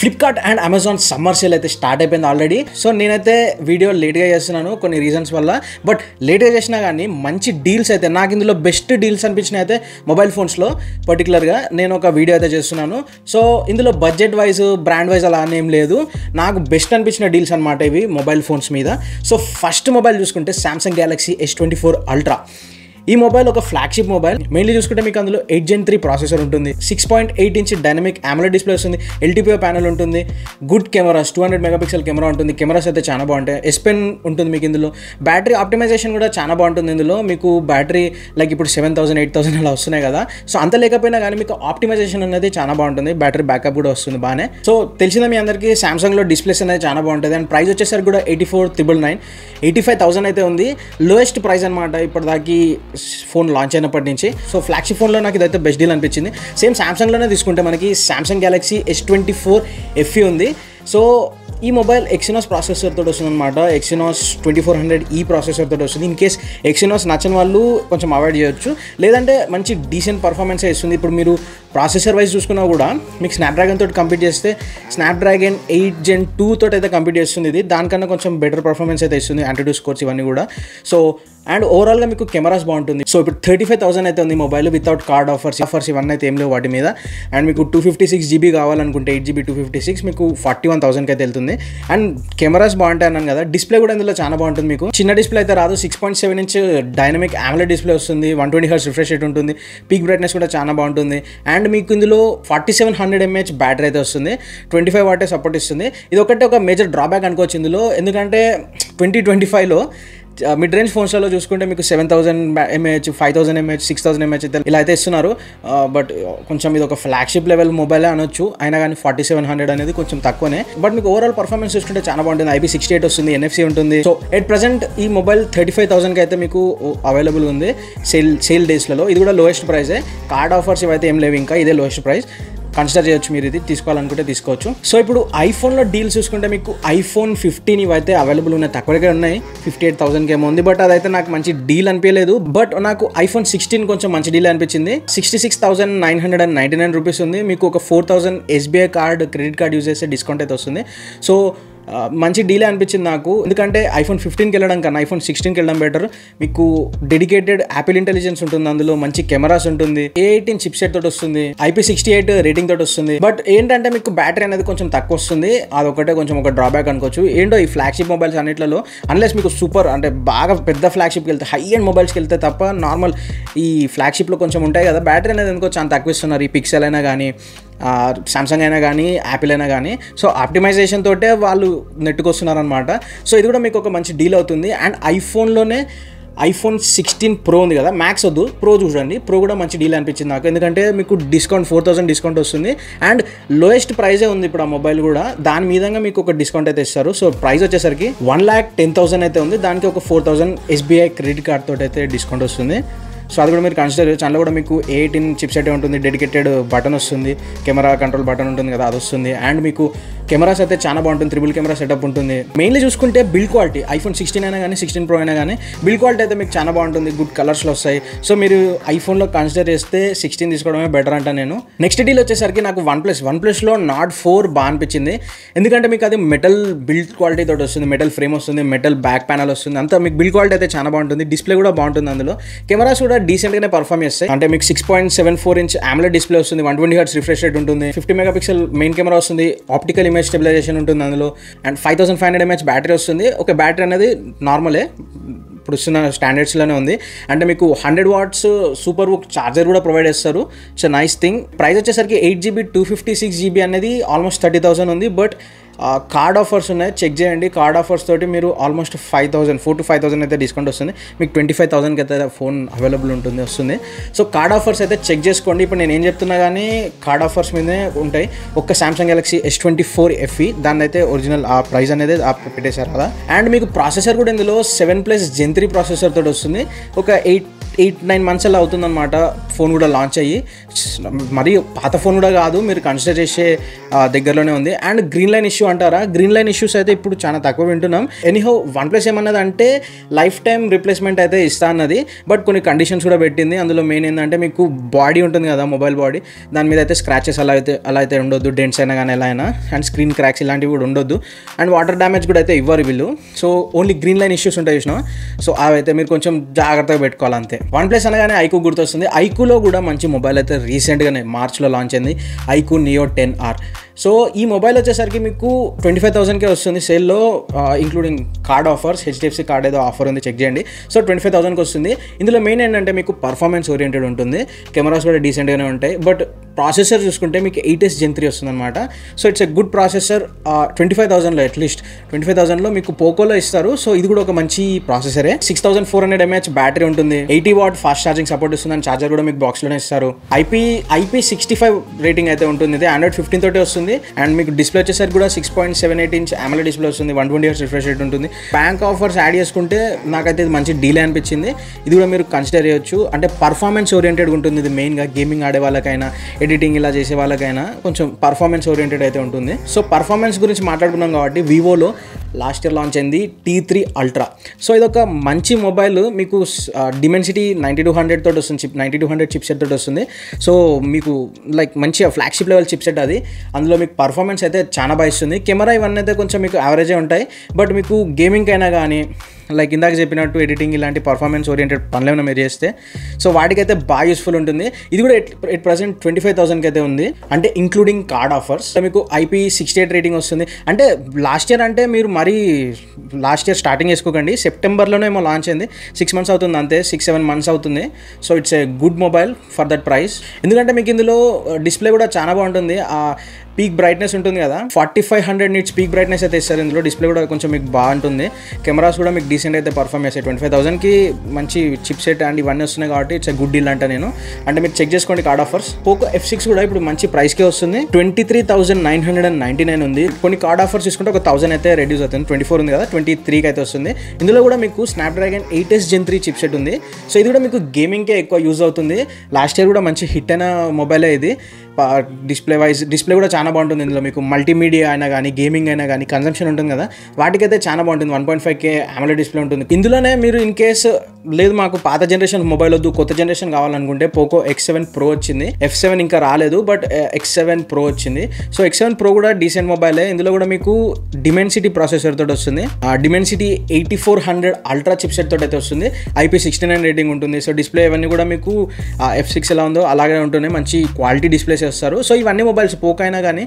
Flipkart and Amazon summer sale అయితే start అయిపోయింది already. So నేనైతే వీడియో లేట్గా చేస్తున్నాను కొన్ని రీజన్స్ వల్ల. బట్ లేట్గా చేసినా కానీ మంచి డీల్స్ అయితే నాకు ఇందులో బెస్ట్ డీల్స్ అనిపించినాయి అయితే మొబైల్ ఫోన్స్లో పర్టికులర్గా నేను ఒక వీడియో అయితే చేస్తున్నాను. సో ఇందులో బడ్జెట్ వైజ్ బ్రాండ్ వైజ్ అలా ఏం లేదు, నాకు బెస్ట్ అనిపించిన డీల్స్ అనమాట ఇవి మొబైల్ ఫోన్స్ మీద. సో ఫస్ట్ మొబైల్ చూసుకుంటే సామ్సంగ్ గ్యాలక్సీ S24 అల్ట్రా. ఈ మొబైల్ ఒక ఫ్లాగ్షిప్ మొబైల్. మెయిన్లీ చూసుకుంటే మీకు అందులో 8 Gen 3 ప్రాసెసర్ ఉంటుంది, 6.8 ఇంచ్ డైనమిక్ AMOLED డిస్ప్లే వస్తుంది, LTPO ప్యానల్ ఉంటుంది, గుడ్ కెమెరాస్ 200 మెగాపిక్సెల్ కెమెరా ఉంటుంది. కెమెరాస్ అయితే చాలా బాగుంటాయి. S Pen ఉంటుంది మీకు ఇందులో. బ్యాటరీ ఆప్టిమైజేషన్ కూడా చాలా బాగుంటుంది ఇందులో. మీకు బ్యాటరీ లైక్ ఇప్పుడు 7000 8000 అలా వస్తున్నాయి కదా, సో అంత లేకపోయినా కానీ మీకు ఆప్టిమైజేషన్ అనేది చాలా బాగుంటుంది. బ్యాటరీ బ్యాకప్ కూడా వస్తుంది బాగానే. సో తెలిసిందే మీ అందరికీ సామ్సంగ్లో డిస్ప్లేస్ అనేది చాలా బాగుంటుంది. అండ్ ప్రైస్ వచ్చేసరికి కూడా 84,999 85,000 అయితే ఉంది. లోయెస్ట్ ప్రైస్ అనమాట ఇప్పటిదాకా ఫోన్ లాంచ్ అయినప్పటి నుంచి. సో ఫ్లాగ్షిప్ ఫోన్లో నాకు ఇదైతే బెస్ట్ డీల్ అనిపించింది. సేమ్ సామ్సంగ్లోనే తీసుకుంటే మనకి సామ్సంగ్ గ్యాలక్సీ S24 FE ఉంది. సో ఈ మొబైల్ ఎక్సినోస్ ప్రాసెసర్ తోటి వస్తుంది అనమాట. ఎక్సినోస్ 2400E ప్రాసెసర్ తోటి వస్తుంది. ఇన్ కేస్ ఎక్సినోస్ నచ్చని వాళ్ళు కొంచెం అవాయిడ్ చేయొచ్చు, లేదంటే మంచి డీసెంట్ పర్ఫార్మెన్స్ ఇస్తుంది. ఇప్పుడు మీరు ప్రాసెసర్ వైజ్ చూసుకున్నా కూడా మీకు స్నాప్డ్రాగన్ తోటి కంపీట్ చేస్తే స్నాప్డ్రాగన్ 8 Gen 2 తోటి అయితే కంపీట్ చేస్తుంది. ఇది దానికన్నా కొంచెం బెటర్ పర్ఫార్మెన్స్ అయితే ఇస్తుంది, యాంటీడూ స్కోర్స్ ఇవన్నీ కూడా. సో అండ్ ఓవరాల్గా మీకు కెమెరాస్ బాగుంటుంది. సో ఇప్పుడు 35,000 అయితే ఉంది మొబైల్ వితౌట్ కార్డ్ ఆఫర్స్ ఇవన్నీ అయితే ఏం లేవు వాటి మీద. అండ్ మీకు 256GB కావాలనుకుంటే 8GB 256 మీకు 41,000కి అయితే వెళ్తుంది. అండ్ కెమెరాస్ బాగుంటాయి అన్నాను కదా, డిస్ప్లే కూడా ఇందులో చాలా బాగుంటుంది. మీకు చిన్న డిస్ప్లే అయితే రాదు, 6.7 ఇంచ్ డైనమిక్ AMOLED డిస్ప్లే వస్తుంది, 120Hz రిఫ్రెష్ రేట్ ఉంటుంది, పీక్ బ్రైట్నెస్ కూడా చాలా బాగుంటుంది. అండ్ మీకు ఇందులో 4700 mAh బ్యాటరీ అయితే వస్తుంది, 25 వాటే సపోర్ట్ ఇస్తుంది. ఇది ఒకటే ఒక మేజర్ డ్రాబ్యాక్ అనుకోవచ్చు ఇందులో, ఎందుకంటే 2025లో మిడ్ రేంజ్ ఫోన్స్లో చూసుకుంటే మీకు 7000 mAh 5000 mAh 6000 mAh ఇలా అయితే ఇస్తున్నారు. బట్ కొంచెం ఇది ఒక ఫ్లాగ్షిప్ లెవెల్ మొబైలే అనొచ్చు, అయినా కానీ 4700 అనేది కొంచెం తక్కువనే. బట్ మీకు ఓవరాల్ పర్ఫార్మెన్స్ చూసుకుంటే చాలా బాగుంటుంది. IP68 వస్తుంది, NFC ఉంటుంది. సో ఎట్ ప్రెసెంట్ ఈ మొబైల్ 35,000కి అయితే మీకు అవైలబుల్ ఉంది సేల్ డేస్లలో. ఇది కూడా లోయెస్ట్ ప్రైజే, కార్డ్ ఆఫర్స్ ఇవైతే ఏం లేవు, ఇంకా ఇదే లోయెస్ట్ ప్రైస్. కన్సిడర్ చేయొచ్చు మీరు, ఇది తీసుకోవాలనుకుంటే తీసుకోవచ్చు. సో ఇప్పుడు ఐఫోన్లో డీల్స్ చూసుకుంటే మీకు iPhone 15 ఇవైతే అవైలబుల్ ఉన్నాయి, తక్కువగా ఉన్నాయి, 58,000కి ఏమో ఉంది. బట్ అదైతే నాకు మంచి డీల్ అనిపించలేదు. బట్ నాకు iPhone 16 కొంచెం మంచి డీల్ అనిపించింది. 66,999 రూపీస్ ఉంది. మీకు ఒక 4,000 SBI card credit card use చేస్తే డిస్కౌంట్ అయితే వస్తుంది. సో మంచి డీలే అనిపించింది నాకు, ఎందుకంటే iPhone 15కి వెళ్ళడం కన్నా iPhone 16కి వెళ్ళడం బెటర్. మీకు డెడికేటెడ్ యాపిల్ ఇంటెలిజెన్స్ ఉంటుంది, అందులో మంచి కెమెరాస్ ఉంటుంది, A18 చిప్సెట్ తోటి వస్తుంది, IP68 రేటింగ్ తోటి వస్తుంది. బట్ ఏంటంటే మీకు బ్యాటరీ అనేది కొంచెం తక్కువ వస్తుంది, అదొకటే కొంచెం ఒక డ్రాబ్యాక్ అనుకోవచ్చు. ఏంటో ఈ ఫ్లాగ్షిప్ మొబైల్స్ అన్నిట్లలో అన్లెస్ మీకు సూపర్ అంటే బాగా పెద్ద ఫ్లాగ్షిప్కి వెళ్తే, హై అండ్ మొబైల్స్కి వెళ్తే తప్ప నార్మల్ ఈ ఫ్లాగ్షిప్లో కొంచెం ఉంటాయి కదా, బ్యాటరీ అనేది ఎందుకో చాలా తక్కువ ఇస్తున్నారు. ఈ పిక్సెల్ అయినా కానీ సామ్సంగ్ అయినా కానీ యాపిల్ అయినా కానీ. సో ఆప్టిమైజేషన్ తోటే వాళ్ళు నెట్టుకొస్తున్నారు అనమాట. సో ఇది కూడా మీకు ఒక మంచి డీల్ అవుతుంది. అండ్ ఐఫోన్లోనే iPhone 16 Pro ఉంది కదా, మ్యాక్స్ వద్దు, ప్రో చూడండి. ప్రో కూడా మంచి డీల్ అనిపించింది నాకు, ఎందుకంటే మీకు డిస్కౌంట్ 4,000 డిస్కౌంట్ వస్తుంది. అండ్ లోయెస్ట్ ప్రైజే ఉంది ఇప్పుడు ఆ మొబైల్ కూడా, దాని మీదంగా మీకు ఒక డిస్కౌంట్ అయితే ఇస్తారు. సో ప్రైస్ వచ్చేసరికి 1,10,000 అయితే ఉంది, దానికి ఒక 4,000 SBI క్రెడిట్ కార్డ్ తోటి అయితే డిస్కౌంట్ వస్తుంది. సో అది కూడా మీరు కన్సిడర్ చేయొచ్చు. అందులో కూడా మీకు A18 చిప్సెట్ ఉంటుంది, డెడికేటెడ్ బటన్ వస్తుంది, కెమెరా కంట్రోల్ బటన్ ఉంటుంది కదా, అది వస్తుంది. అండ్ మీకు కెమెరాస్ అయితే చాలా బాగుంటుంది, ట్రిపుల్ కెమెరా సెటప్ ఉంటుంది. మెయిన్లీ చూసుకుంటే బిల్డ్ క్వాలిటీ iPhone 16 అయినా కానీ 16 Pro అయినా కానీ బిల్డ్ క్వాలిటీ అయితే మీకు చాలా బాగుంటుంది, గుడ్ కలర్స్లో వస్తాయి. సో మీరు ఐఫోన్లో కన్సిడర్ చేస్తే 16 తీసుకోవడమే బెటర్ అంట నేను. నెక్స్ట్ డీల్ వచ్చేసరికి నాకు వన్ప్లస్లో Nord 4 బాగా అనిపించింది, ఎందుకంటే మీకు అది మెటల్ బిల్డ్ క్వాలిటీ తోటి వస్తుంది, మెటల్ ఫ్రేమ్ వస్తుంది, మెటల్ బ్యాక్ ప్యానల్ వస్తుంది, అంతా మీకు బిల్డ్ క్వాలిటీ అయితే చాలా బాగుంటుంది. డిస్ప్లే కూడా బాగుంటుంది, అందులో కెమెరాస్ కూడా డీసెంట్గానే పర్ఫార్మ్ చేస్తాయి. అంటే మీకు 6.74 ఇంచ్ AMOLED డిస్ప్లే వస్తుంది, 120Hz రిఫ్రెష్ రేట్ ఉంటుంది, 50 మెగాపిక్సెల్ మెయిన్ కెమెరా వస్తుంది, ఆప్టికల్ ఇమేజ్ స్టెబిలైజేషన్ ఉంటుంది అందులో. అండ్ 5,500 mAh బ్యాటరీ వస్తుంది. ఒక బ్యాటరీ అనేది నార్మలే ఇప్పుడు వస్తున్న స్టాండర్డ్స్లోనే ఉంది. అంటే మీకు 100 watts సూపర్ బుక్ ఛార్జర్ కూడా ప్రొవైడ్ చేస్తారు. It's nice thing. ప్రైస్ వచ్చేసరికి 8GB 256GB అనేది ఆల్మోస్ట్ 30,000 ఉంది. బట్ కార్డ్ ఆఫర్స్ ఉన్నాయి, చెక్ చేయండి. కార్డ్ ఆఫర్స్ తోటి మీరు ఆల్మోస్ట్ 4,000 to 5,000 అయితే డిస్కౌంట్ వస్తుంది. మీకు 25,000కి అయితే ఫోన్ అవైలబుల్ వస్తుంది. సో కార్డ్ ఆఫర్స్ అయితే చెక్ చేసుకోండి. ఇప్పుడు నేను ఏం చెప్తున్నా కానీ కార్డ్ ఆఫర్స్ మీదే ఉంటాయి. ఒక్క సామ్సంగ్ గ్యాలక్సీ S24 FE దాన్ని అయితే ఒరిజినల్ ఆ ప్రైస్ అనేది పెట్టేశారు కదా. అండ్ మీకు ప్రాసెసర్ కూడా ఇందులో 7+ Gen 3 ప్రాసెసర్ తోటి వస్తుంది. ఒక 8-9 months అలా అవుతుందన్నమాట ఫోన్ కూడా లాంచ్ అయ్యి మరి పాత ఫోన్ కూడా కాదు, మీరు కన్సిడర్ చేసే దగ్గరలోనే ఉంది. అండ్ గ్రీన్ లైన్ ఇష్యూ అంటారా, గ్రీన్ లైన్ ఇష్యూస్ అయితే ఇప్పుడు చాలా తక్కువ వింటున్నాం. ఎనీహో OnePlus ఏమన్నది అంటే లైఫ్ టైం రిప్లేస్మెంట్ అయితే ఇస్తా అన్నది, బట్ కొన్ని కండిషన్స్ కూడా పెట్టింది. అందులో మెయిన్ ఏంటంటే మీకు బాడీ ఉంటుంది కదా, మొబైల్ బాడీ, దాని మీద అయితే స్క్రాచెస్ అలా అయితే ఉండొద్దు, డెంట్స్ అయినా కానీ ఎలా అయినా, అండ్ స్క్రీన్ క్రాక్స్ ఇలాంటివి కూడా ఉండొద్దు, అండ్ వాటర్ డ్యామేజ్ కూడా అయితే ఇవ్వరు వీళ్ళు. So only green line issues ఉంటాయి చూసినా, సో అవైతే మీరు కొంచెం జాగ్రత్తగా పెట్టుకోవాలి అంతే. OnePlus అనగానే ఐక్యూ గుర్తొస్తుంది. ఐక్యూలో కూడా మంచి మొబైల్ అయితే రీసెంట్గానే మార్చ్లో లాంచ్ అయింది, ఐక్యూ నియో 10R. సో ఈ మొబైల్ వచ్చేసరికి మీకు 25,000కే వస్తుంది సేల్లో, including card offers, HDFC card ఏదో ఆఫర్ ఉంది, చెక్ చేయండి. సో 25,000కి వస్తుంది. ఇందులో మెయిన్ ఏంటంటే మీకు పర్ఫార్మెన్స్ ఓరియంటెడ్ ఉంటుంది, కెమెరాస్ కూడా డీసెంట్గానే ఉంటాయి, బట్ ప్రాసెసర్ చూసుకుంటే మీకు 8S Gen 3 వస్తుంది అనమాట. So it's a good processor. 25,000లో అట్లీస్ట్ 25,000లో మీకు పోకోలో ఇస్తారు. సో ఇది కూడా ఒక మంచి ప్రాసెసరే. 6400 mAh బ్యాటరీ ఉంటుంది, 80 వాట్ ఫాస్ట్ ఛార్జింగ్ సపోర్ట్ ఇస్తుంది, అండ్ ఛార్జర్ కూడా మీకు బాక్స్లోనే ఇస్తారు. IP65 రేటింగ్ అయితే ఉంటుంది. ఇది Android 15 తోటే వస్తుంది. అండ్ మీకు డిస్ప్లే వచ్చేసరికి కూడా 6.78 ఇంచ్ AMOLED డిస్ప్లే వస్తుంది, 120Hz రిఫ్రెష్ రేట్ ఉంటుంది. బ్యాంక్ ఆఫర్స్ యాడ్ చేసుకుంటే నాకైతే ఇది మంచి డీల్ అనిపించింది. ఇది కూడా మీరు కన్సిడర్ చేయొచ్చు. అంటే పర్ఫార్మెన్స్ ఓరియంటెడ్ ఉంటుంది ఇది, మెయిన్గా గేమింగ్ ఆడే వాళ్ళకైనా, ఎడిటింగ్ ఇలా చేసే వాళ్ళకైనా కొంచెం పర్ఫార్మెన్స్ ఓరియంటెడ్ అయితే ఉంటుంది. సో పర్ఫార్మెన్స్ గురించి మాట్లాడుకున్నాం కాబట్టి వివోలో లాస్ట్ ఇయర్ లాంచ్ అయింది T3 Ultra. సో ఇదొక మంచి మొబైల్, మీకు Dimensity 9200 తోటి వస్తుంది, 9200 చిప్సెట్ తోటి వస్తుంది. సో మీకు లైక్ మంచిగా ఫ్లాగ్షిప్ లెవెల్ చిప్సెట్ అది. అందులో మీకు పర్ఫార్మెన్స్ అయితే చాలా బాగా ఇస్తుంది. కెమెరా ఇవన్నీ అయితే కొంచెం మీకు యావరేజే ఉంటాయి, బట్ మీకు గేమింగ్ అయినా కానీ లైక్ ఇందాక చెప్పినట్టు ఎడిటింగ్ ఇలాంటి పర్ఫార్మెన్స్ ఓరియంటెడ్ పనులు ఏమైనా మీరు చేస్తే సో వాటికైతే బాగా యూస్ఫుల్ ఉంటుంది. ఇది కూడా ఎట్ ప్రజెంట్ 25,000కి అయితే ఉంది, అంటే ఇంక్లూడింగ్ కార్డ్ ఆఫర్స్. మీకు IP68 రేటింగ్ వస్తుంది. అంటే లాస్ట్ ఇయర్ అంటే మీరు మరీ లాస్ట్ ఇయర్ స్టార్టింగ్ వేసుకోకండి, సెప్టెంబర్లోనే ఏమో లాంచ్ అయింది, 6 months అవుతుంది అంతే, 6-7 months అవుతుంది. So it's a good mobile for that price. ఎందుకంటే మీకు ఇందులో డిస్ప్లే కూడా చాలా బాగుంటుంది. పీక్ బ్రైట్నెస్ ఉంటుంది కదా, 4500 nits పీక్ బ్రైట్నెస్ అయితే ఇస్తారు ఇందులో. డిస్ప్లే కూడా కొంచెం మీకు బాగుంటుంది. కెమెరాస్ కూడా మీకు డీసెంట్ అయితే పర్ఫార్మ్ చేస్తాయి. 25,000కి మంచి చిప్ సెట్ అండ్ ఇవన్నీ వస్తున్నాయి కాబట్టి ఇట్స్ గుడ్ డీల్ అంటే నేను. అంటే మీరు చెక్ చేసుకోండి కార్డ్ ఆఫర్స్. పోకో F6 కూడా ఇప్పుడు మంచి ప్రైస్కే వస్తుంది, 23,999 ఉంది. కొన్ని కార్డ్ ఆఫర్స్ తీసుకుంటే ఒక 1000 అయితే రెడ్యూస్ అవుతుంది. 24 ఉంది కదా, 23కి అయితే వస్తుంది. ఇందులో కూడా మీకు Snapdragon 8S Gen 3 chip set ఉంది. సో ఇది కూడా మీకు గేమింగ్కే ఎక్కువ యూజ్ అవుతుంది. లాస్ట్ ఇయర్ కూడా మంచి హిట్ అయిన మొబైలే ఇది. డిస్ప్లే కూడా చాలా బాగుంటుంది. ఇందులో మీకు మల్టీమీడియా అయినా కానీ, గేమింగ్ అయినా కానీ, కన్సంప్షన్ ఉంటుంది కదా, వాటికైతే చాలా బాగుంటుంది. 1.5K AMOLED డిస్ప్లే ఉంటుంది. ఇందులోనే మీరు ఇన్ కేసు లేదు మాకు పాత జనరేషన్ మొబైల్ వద్దు, కొత్త జనరేషన్ కావాలనుకుంటే పోకో X7 Pro వచ్చింది. F7 ఇంకా రాలేదు, బట్ X7 Pro వచ్చింది. సో X7 Pro కూడా డీసెంట్ మొబైలే. ఇందులో కూడా మీకు Dimensity ప్రాసెసర్ తోటి వస్తుంది. Dimensity 8400 Ultra చిప్సెట్ తోటి అయితే వస్తుంది. IP69 రేటింగ్ ఉంటుంది. సో డిస్ప్లే ఇవన్నీ కూడా మీకు F6 ఎలా ఉందో అలాగే ఉంటుంది. మంచి క్వాలిటీ డిస్ప్లేస్ వస్తారు. సో ఇవన్నీ మొబైల్స్ పోకో అయినా కానీ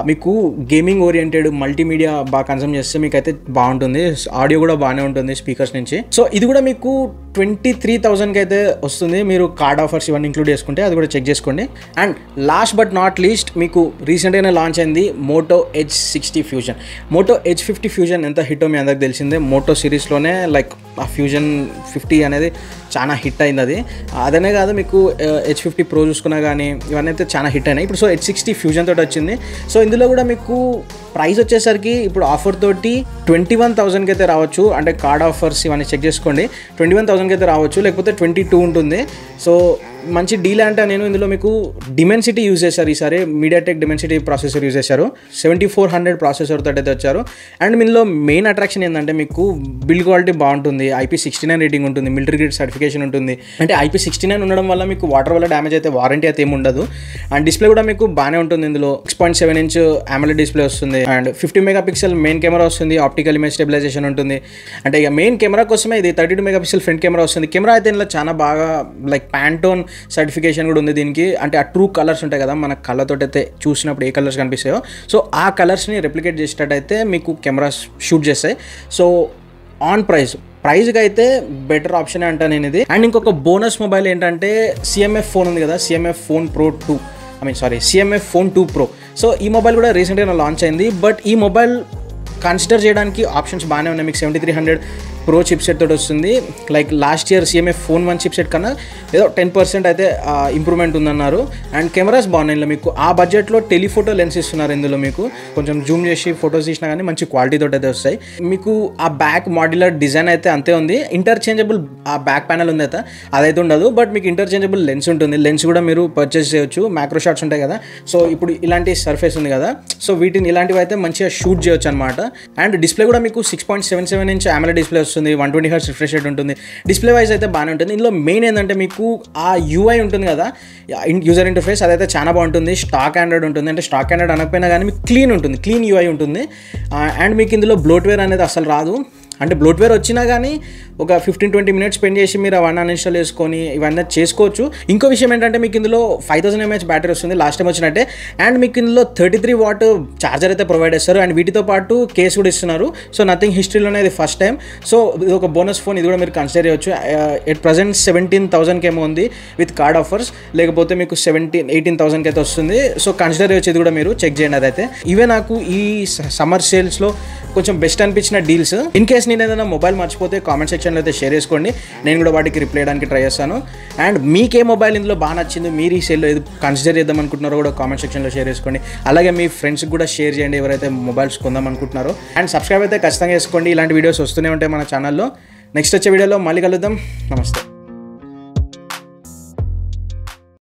మీకు గేమింగ్ ఓరియంటెడ్ మల్టీమీడియా బాగా కన్సమ్ చేస్తే మీకు అయితే బాగుంటుంది. ఆడియో కూడా బాగానే ఉంటుంది స్పీకర్స్ నుంచి. సో ఇది కూడా మీకు 23,000కి అయితే వస్తుంది, మీరు కార్డ్ ఆఫర్స్ ఇవన్నీ ఇంక్లూడ్ చేసుకుంటే. అది కూడా చెక్ చేసుకోండి. And last but not least మీకు రీసెంట్గానే లాంచ్ అయింది Moto H60 Fusion. Moto H50 Fusion ఎంత హిట్టో మీ అందరికి తెలిసిందే. మోటో సిరీస్లోనే లైక్ ఆ Fusion 50 అనేది చాలా హిట్ అయింది. అదనే కాదు, మీకు H50 Pro చూసుకున్నా కానీ ఇవన్నీ అయితే చాలా హిట్ అయినాయి. ఇప్పుడు సో H60 Fusion తోటి వచ్చింది. సో ఇందులో కూడా మీకు ప్రైస్ వచ్చేసరికి ఇప్పుడు ఆఫర్ తోటి 21,000కి అయితే రావచ్చు. అంటే కార్డ్ ఆఫర్స్ ఇవన్నీ చెక్ చేసుకోండి, 21,000కి అయితే రావచ్చు, లేకపోతే 22 ఉంటుంది. సో మంచి డీల్ అంటే నేను ఇందులో మీకు Dimensity యూజ్ చేశారు. ఈసారి MediaTek Dimensity ప్రాసెసర్ యూజ్ చేశారు. 7400 ప్రాసెసర్ తోటి అయితే వచ్చారు. అండ్ ఇందులో మెయిన్ అట్రాక్షన్ ఏంటంటే మీకు బిల్డ్ క్వాలిటీ బాగుంటుంది, IP69 రేటింగ్ ఉంటుంది, మిలిటరీ గ్రేడ్ సర్టిఫికేషన్ ఉంటుంది. అంటే IP69 ఉండడం వల్ల మీకు వాటర్ వల్ల డ్యామేజ్ అయితే వారంటీ అయితే ఏమి ఉండదు. అండ్ డిస్ప్లే కూడా మీకు బాగానే ఉంటుంది. ఇందులో 6.7 inch AMOLED డిస్ప్లే వస్తుంది. అండ్ 50 MP మెయిన్ కెమెరా వస్తుంది, ఆప్టికల్ ఇమేజ్ స్టెబిలైజేషన్ ఉంటుంది. అంటే ఇక మెయిన్ కెమెరా కోసమే ఇది 32 MP ఫ్రంట్ కెమెరా వస్తుంది. కెమెరా అయితే ఇందులో చాలా బాగా లైక్ ప్యాంటోన్ సర్టిఫికేషన్ కూడా ఉంది దీనికి. అంటే ఆ ట్రూ కలర్స్ ఉంటాయి కదా, మన కళ్ళతో అయితే చూసినప్పుడు ఏ కలర్స్ కనిపిస్తాయో సో ఆ కలర్స్ని రెప్లికేట్ చేసేటట్టయితే మీకు కెమెరాస్ షూట్ చేస్తాయి. సో ఆన్ ప్రైజ్కి అయితే బెటర్ ఆప్షన్ అంటా నేను ఇది. అండ్ ఇంకొక బోనస్ మొబైల్ ఏంటంటే CMF ఫోన్ ఉంది కదా, CMF Phone 2 Pro. సో ఈ మొబైల్ కూడా రీసెంట్గా లాంచ్ అయింది. బట్ ఈ మొబైల్ కన్సిడర్ చేయడానికి ఆప్షన్స్ బాగానే ఉన్నాయి. మీకు 7300 ప్రో చిప్ సెట్ తోటి వస్తుంది. Like last year CMA phone 1 chip set కన్నా ఏదో 10% అయితే ఇంప్రూవ్మెంట్ ఉందన్నారు. అండ్ కెమెరాస్ బాగున్నాయి ఇందులో. మీకు ఆ బడ్జెట్లో టెలిఫోటో లెన్స్ ఇస్తున్నారు ఇందులో. మీకు కొంచెం జూమ్ చేసి ఫొటోస్ తీసినా కానీ మంచి క్వాలిటీ తోటి అయితే వస్తాయి. మీకు ఆ బ్యాక్ మాడ్యులర్ డిజైన్ అయితే అంతే ఉంది. ఇంటర్చేంజబుల్ ఆ బ్యాక్ ప్యానల్ ఉంది అయితే అదైతే ఉండదు. బట్ మీకు ఇంటర్చేంజబుల్ లెన్స్ ఉంటుంది. లెన్స్ కూడా మీరు పర్చేస్ చేయొచ్చు. మ్యాక్రో షాట్స్ ఉంటాయి కదా, సో ఇప్పుడు ఇలాంటి సర్ఫేస్ ఉంది కదా, సో వీటిని ఇలాంటివి అయితే మంచిగా షూట్ చేయొచ్చు అనమాట. అండ్ డిస్ప్లే కూడా మీకు 6.77 ఇంచ్ AMOLED డిస్ప్లే వస్తుంది. 120 Hz రిఫ్రెష్ రేట్ ఉంటుంది. డిస్ప్లే వైజ్ అయితే బాగానే ఉంటుంది. ఇందులో మెయిన్ ఏంటంటే మీకు ఆ UI ఉంటుంది కదా, యూజర్ ఇంటర్ఫేస్, అదైతే చాలా బాగుంటుంది. స్టాక్ ఆండ్రాయిడ్ ఉంటుంది. అంటే స్టాక్ ఆండ్రాయిడ్ అనకపోయినా కానీ మీకు క్లీన్ ఉంటుంది, క్లీన్ UI ఉంటుంది. అండ్ మీకు ఇందులో బ్లోట్వేర్ అనేది అసలు రాదు. అంటే బ్లోట్వేర్ వచ్చినా కానీ ఒక 15-20 మినిట్స్ స్పెండ్ చేసి మీరు అవన్నీ అన్ఇన్స్టాల్ చేసుకొని ఇవన్నీ చేసుకోవచ్చు. ఇంకో విషయం ఏంటంటే మీకు ఇందులో 5000 mAh బ్యాటరీ వస్తుంది లాస్ట్ టైం వచ్చినట్టే. అండ్ మీకు ఇందులో 33 watt ఛార్జర్ అయితే ప్రొవైడ్ చేస్తారు. అండ్ వీటితో పాటు కేస్ కూడా ఇస్తున్నారు. సో నథింగ్ హిస్టరీలోనే ఇది ఫస్ట్ టైం. సో ఇది ఒక బోనస్ ఫోన్, ఇది కూడా మీరు కన్సిడర్ చేయొచ్చు. ఎట్ ప్రజెంట్ 17,000 ఏమో ఉంది విత్ కార్డ్ ఆఫర్స్, లేకపోతే మీకు 18,000 అయితే వస్తుంది. సో కన్సిడర్ చేయొచ్చు, ఇది కూడా మీరు చెక్ చేయండి. అదైతే ఇవే నాకు ఈ సమ్మర్ సేల్స్లో కొంచెం బెస్ట్ అనిపించిన డీల్స్. ఇన్ కేస్ నేను ఏదైనా మొబైల్ మర్చిపోతే కామెంట్ సెక్షన్లో అయితే షేర్ చేసుకోండి, నేను కూడా వాటికి రిప్లై చేయడానికి ట్రై చేస్తాను. అండ్ మీకే మొబైల్ ఇందులో బాగా నచ్చింది, మీరు ఈ సేల్లో ఏది కన్సిడర్ చేద్దాం అనుకుంటున్నారో కూడా కామెంట్ సెక్షన్లో షేర్ చేసుకోండి. అలాగే మీ ఫ్రెండ్స్కి కూడా షేర్ చేయండి ఎవరైతే మొబైల్స్ కొందాం అనుకుంటున్నారో. అండ్ సబ్స్క్రైబ్ అయితే ఖచ్చితంగా చేసుకోండి. ఇలాంటి వీడియోస్ వస్తూనే ఉంటాయి మన ఛానల్లో. నెక్స్ట్ వచ్చే వీడియోలో మళ్ళీ కలుద్దాం. నమస్తే.